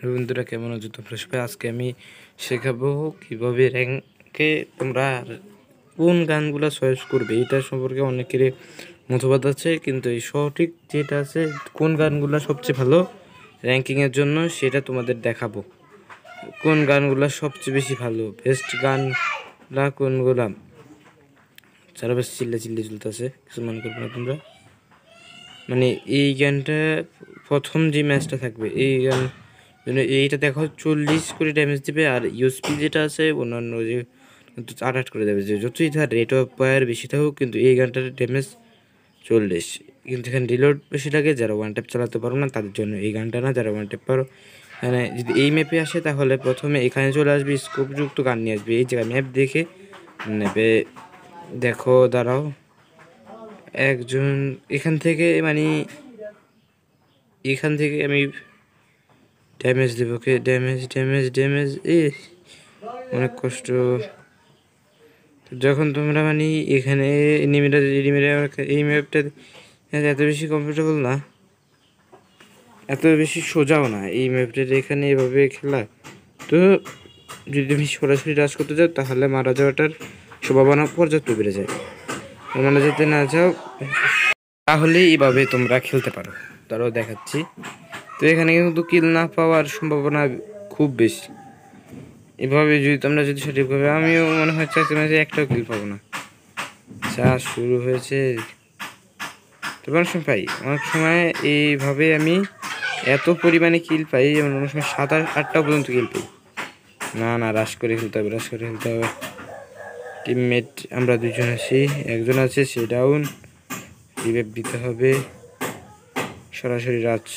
বন্ধুরা কেমন আছো তোমরা সবাই? আজকে আমি শেখাবো কিভাবে র্যাঙ্কে তোমরা কোন গানগুলো চয়েস করবে। এটা সম্পর্কে অনেকের মতবাদ আছে, কিন্তু এই সঠিক যেটা আছে কোন গানগুলো সবচেয়ে ভালো র্যাঙ্কিংয়ের জন্য সেটা তোমাদের দেখাবো। কোন গানগুলো সবচেয়ে বেশি ভালো, বেস্ট গানগুলা কোনগুলা। যারা বেশ চিল্লে চলতেছে কিছু মনে করবে না তোমরা। মানে এই গানটা প্রথম যে ম্যাচটা থাকবে এই গান এইটা দেখো 40 করে ড্যামেজ দিবে, আর ইউএসপি যেটা আছে অন্যান্য যে কিন্তু 8 করে দেবে। যে যতই তার রেট অফ ফায়ার বেশি থাকুক, কিন্তু এই গানটার ড্যামেজ 40। কিন্তু এখানে রিলোড বেশি লাগে। যারা ওয়ান ট্যাপ চালাতে পারো না তাদের জন্য এই গানটা না। যারা ওয়ান ট্যাপ পারো, মানে যদি এই ম্যাপে আসে তাহলে প্রথমে এখানে চলে আসবে, স্কোপযুক্ত গান নিয়ে আসবে। এই জায়গায় ম্যাপ দেখে নেবে। দেখো দাঁড়াও, একজন এখান থেকে মানে এখান থেকে আমি ড্যামেজ দেবো। ওকে, ড্যামেজ অনেক কষ্ট। যখন তোমরা মানে এখানে এনিমিরা এই ম্যাপটা এত বেশি কমফোর্টেবল না, এত বেশি সোজাও না এই ম্যাপটা এখানে এভাবে খেলা। তো যদি তুমি সরাসরি রাজ করতে যাও তাহলে মারা যাওয়াটার সম্ভাবনা পর্যাপ্ত বেড়ে যায়। মারা যেতে না যাও তাহলে এইভাবে তোমরা খেলতে পারো। তারাও দেখাচ্ছি। তো এখানে কিন্তু কিল না পাওয়ার সম্ভাবনা খুব বেশি। এভাবে যদি তোমরা সঠিকভাবে, আমিও মনে হচ্ছে ম্যাচে একটাও কিল পাবো না। যা শুরু হয়েছে তোমার সময় পাই, অনেক সময় এইভাবে আমি এত পরিমাণে কিল পাই, যেমন অনেক সময় 7-8টা পর্যন্ত কিল পাই। না রাশ করে খেলতে হবে। টিমমেট আমরা দুজন আছি, একজন আছে সে ডাউন, রিভাইভ দিতে হবে। সরাসরি রাজ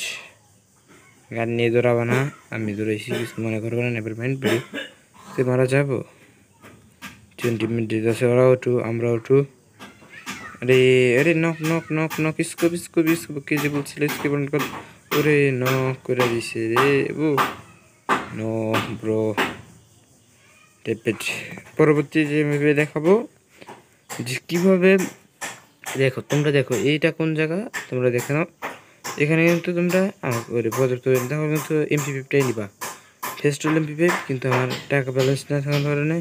গান নিয়ে দৌড়াবো না, আমি দৌড়াইছি কিছু মনে করবো না। নেভার মাইন্ড বেরি মারা যাবো। 20 মিনিট আছে, ওরাও টু আমরাও টু। আরে নক স্কোপ কে যে বলছিল স্কিপ অন কর। ওরে নক করে দিছে রে ও নো ব্রো। পরবর্তী যে ভেবে দেখাবো যে কীভাবে। দেখো তোমরা দেখো এইটা কোন জায়গা তোমরা দেখে নাও। এখানে কিন্তু তোমরা আমাকে পর্যাপ্ত দেখো কিন্তু MP5টাই নিবা, ফেস্টুল MP5। কিন্তু আমার টাকা ব্যালেন্স না থাকার কারণে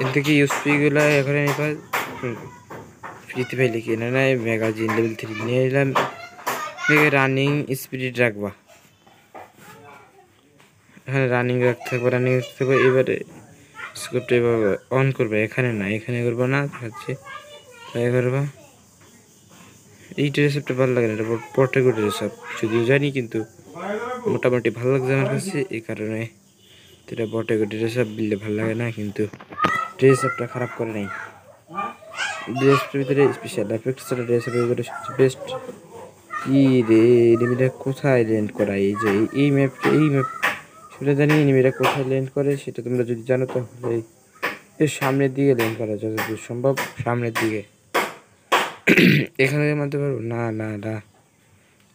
এর থেকে ইউএসপিগুলো এখানে নিবা। ফ্রিতে পাইলে কিনে নেয়। ম্যাগাজিন লেভেল 3 নিয়ে এলাম। রানিং স্পিড রাখবা, এখানে রানিং রাখতে থাকবে। এবারে স্কোপটা এভাবে অন করবে, এখানে না এখানে করবো না, দেখাচ্ছি তাই করবা। এই ড্রেসআপটা ভালো লাগে না, এটা পটেগো ড্রেসআপ যদিও জানি, কিন্তু মোটামুটি ভালো লাগছে আমার কাছে এই কারণে। এটা পটেগো ড্রেসআপ দিলে ভালো লাগে না, কিন্তু ড্রেসআপটা খারাপ করে নাই। ড্রেসটার ভিতরে স্পেশাল এফেক্ট ছাড়া ড্রেসআপের ভিতরে সবচেয়ে বেস্ট। কি রে এনিমিটা কোথায় ল্যান্ড করা? এই যে এই ম্যাপ সেটা জানি। এনিমিটা কোথায় ল্যান্ড করে সেটা তোমরা যদি জানো তাহলে এর সামনের দিকে ল্যান্ড করা যতদূর সম্ভব, সামনের দিকে। এখানে মারতে পারবো না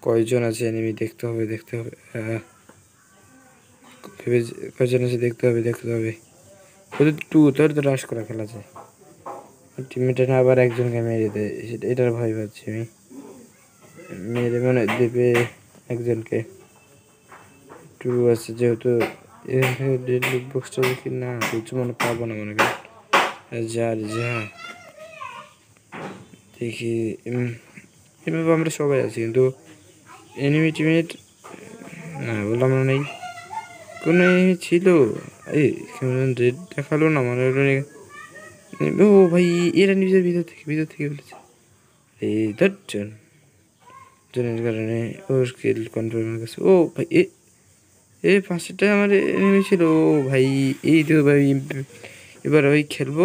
কয়জন আছে এনিমি দেখতে হবে কয়জন আছে দেখতে হবে। ওদের তোর তো রাশ করা খেলা যায়। টিমমেটে না আবার একজনকে মেরে দেয়, এটার ভয় পাচ্ছি আমি। মেরে মানে দেবে একজনকে। টু আছে যেহেতু লুক বক্সটা দেখি না কিছু মনে পাবো না মনে করি। যা দেখি এভাবে আমরা সবাই আছি, কিন্তু এনিমি টিমেট না বললাম না নেই। কোনো এনিমি ছিল এই রেড দেখালো না মনে হলো। ও ভাই এরা নিজের ভিতর থেকে বলেছে এই 10 জনের কারণে ওর স্কিল কনফার্ম হয়ে গেছে। ও ভাই এ 5টা আমার এনিমি ছিল। ও ভাই এই তো ভাই এবার ওই খেলবো।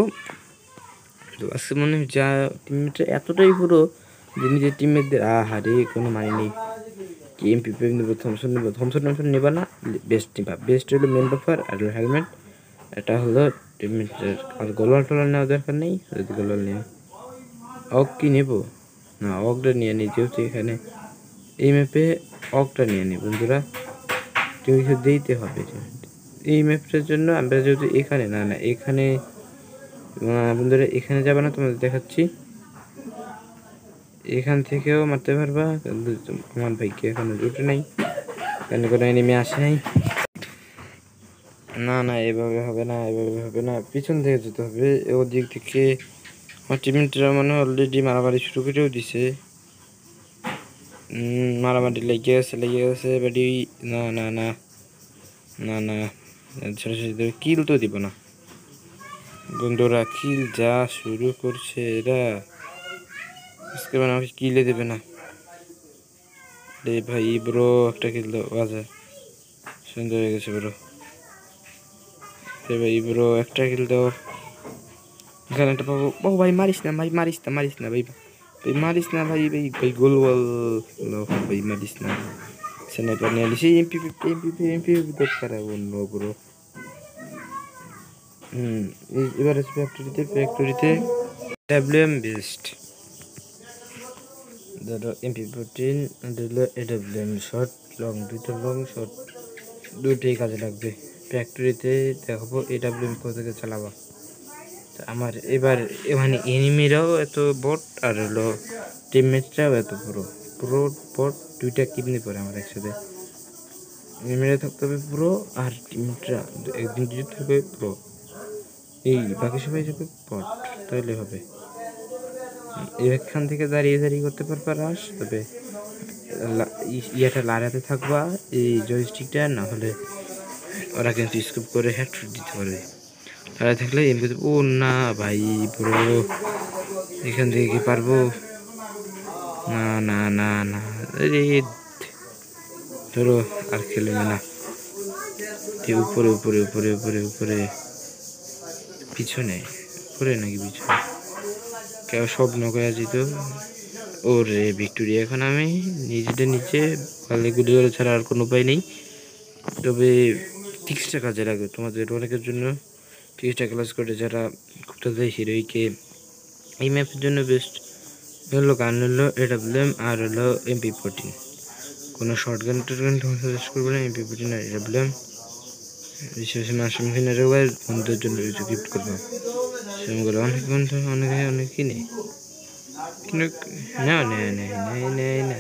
তো আজকে মনে হয় যা টিমমেটরা এতটাই পুরো যে নিজের টিমমেটদের আহারে কোনো মানে নেই। কি MP5 নেবো, থমসন নেবা না, বেস্ট নিবা। বেস্ট হলো মেন বাফার আর হেলমেট। এটা হলো টিমমেটের। আর গোলাল টোলাল নেওয়ার দরকার নেই। যদি গোলাল নেই অক কি নেবো না, অকটা নিয়ে নিই যেহেতু এখানে এই ম্যাপে অকটা নিয়ে নিই। বন্ধুরা তুমি কিছু দিতে হবে এই ম্যাপটার জন্য। আমরা যেহেতু এখানে না এখানে বন্ধুরা এখানে যাবে না, তোমাদের দেখাচ্ছি। এখান থেকেও মারতে পারবা, আমার ভাইকে এখনো জুটে নাই। কেন কোনো এনিমি আসে নাই। না না এভাবে হবে না, এভাবে হবে না, পিছন থেকে যেতে হবে। ওদিক থেকে আমার টিমমেটরা মানে অলরেডি মারামারি শুরু করেও দিছে। মারামারি লেগে গেছে বাড়ি। না না না না না কিল তো দিব না বন্ধুরা, কিল যা শুরু করছে এরা, আজকে মানে আমাকে কিলে দেবে না রে ভাই। ব্রো একটা কিল দাও, বাজা সুন্দর হয়ে গেছে ব্রো। রে ভাই ব্রো একটা কিল দাও, এখানে একটা পাবো। ও ভাই মারিস না ভাই, মারিস না ভাই, ভাই মারিস না ভাই, ভাই গোল ভাই মারিস না। স্নাইপার নিয়ে আলিস, এমপি দরকার অন্য ব্রো। এবার আছে ফ্যাক্টরিতে ডাব্লিউএম বেস্ট। ধরো MP14 দিল AWM শর্ট লং, দুইটা লং শর্ট দুটোই কাজে লাগবে। ফ্যাক্টরিতে দেখাবো AWM কোথেকে চালাবা। আমার এবার মানে এনিমিরাও এত বট আর হলো টিমমেটরাও এত পুরো বট, দুইটা কিডনি পরে আমার একসাথে। এনিমিরা থাকতে হবে পুরো আর টিমমেটরা একদিন দুটো থাকবে পুরো, এই বাকি সবাই যাবে বট, তাহলে হবে। এখান থেকে দাঁড়িয়ে করতে পারবা রাস, তবে ইয়েটা লাড়াতে থাকবা এই জয়স্টিকটা, না হলে ওরা কিন্তু স্কুপ করে হেডশট দিতে পারবে। লাড়াতে থাকলে এমনি। ও না ভাই পুরো এখান থেকে কি পারবো? না না না না আরে ধরো আর খেলবে না। উপরে উপরে উপরে উপরে উপরে পিছনে, উপরে নাকি পিছনে কেউ স্বপ্ন করে যেত। ওরে ভিক্টোরিয়া, এখন আমি নিচে পালে গুলি করে ছাড়া আর কোনো উপায় নেই। তবে 30টা কাজে লাগবে তোমাদের অনেকের জন্য। 30টা ক্লাস করে যারা খুব তাড়াতাড়ি হিরোইকে এই ম্যাপের জন্য বেস্ট হলো গান হলো AWM আর হলো MP14। কোনো শর্ট গান তোমার সাজেস্ট করবো না, MP14 আর AWM। বিশেষ মাসুম খানেরও বন্ধুদের জন্য গিফট করবো। সেগুলো অনেক বন্ধু অনেকেই নেই, কিন্তু নেয় না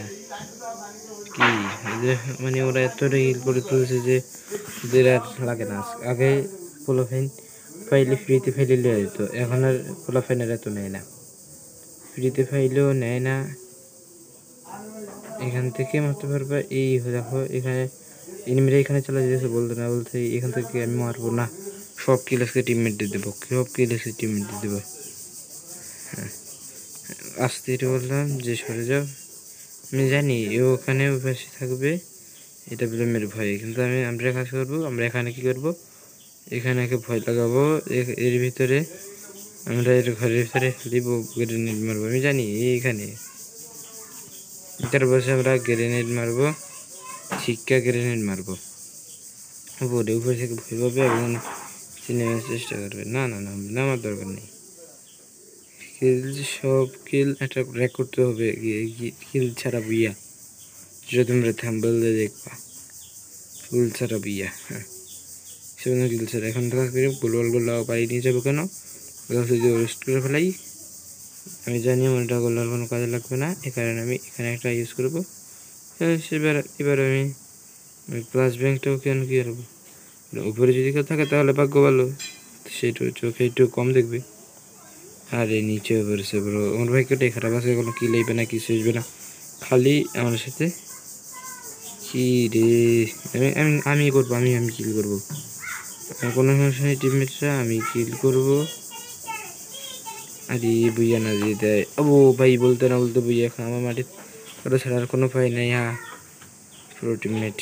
কি মানে ওরা এতটা হিল করে তুলছে যে ওদের আর লাগে না। আগে পোলাফাইন ফাইলে ফ্রিতে ফাইলে লিয়ে যেত, এখন আর পোলাফাইনের এত নেয় না, ফ্রিতে ফাইলেও নেয় না। এখান থেকে মারতে পারবা। এই দেখো এখানে এনিমিরা এখানে চলে যেতেছে, বলতে এখান থেকে আমি মারবো না, সব কিল আজকে টিমমেটদের দেবো, দেবো। হ্যাঁ আসতে বললাম যে সরে যাও, আমি জানি ও ওখানে পাশে থাকবে, এটা ব্লেমের ভয়, কিন্তু আমরা কাজ করবো। আমরা এখানে কি করব, এখানে ভয় লাগাবো। এর ভিতরে আমরা এর ঘরের ভিতরে দিব গ্রেনেড মারবো। আমি জানি এইখানে এটার বসে আমরা গ্রেনেড মারবো, শিক্ষা গ্রেনেড মারবো। উপরে থেকে ভয় পাবে এবং নেওয়ার চেষ্টা করবে। না না না নামার দরকার নেই। সব কিল একটা র্যাক করতে হবে, কিল ছাড়া বুইয়া, যেটা তোমরা থাম্বল দেখবা, ফুল ছাড়া বুইয়া। হ্যাঁ সেখানে কিল ছাড়া এখন কাজ করি গোলওয়ালগুলো বাড়ি নিয়ে যাবো কেন, যদি ওয়েস্ট করে ফেলাই। আমি জানি আমার এটা গোলওয়াল কোনো কাজে লাগবে না, এ কারণে আমি এখানে একটা ইউজ করবো। এবার আমি প্লাস ব্যাংকটাও কেন কি করবো, উপরে যদি কেউ থাকে তাহলে ভাগ্য ভালো, সেটা চোখে একটু কম দেখবে। আরে নিচে পড়েছে ব্রো, আমার ভাগ্যটাই খারাপ আছে, কোনো কি লইবে না, কিছু আসবে না, খালি আমার সাথে কি রে। আমি করবো, আমি কিল করবো, কোনো সমস্যা নেই টিমমেটরা, আমি কিল করবো। আরে বুইয়া না দিয়ে দেয়, ও ভাই বলতে বুইয়া এখন আমার মাঠে ওটা ছাড়া আর কোনো ভয় নেই। হ্যাঁ পুরো টিমমেট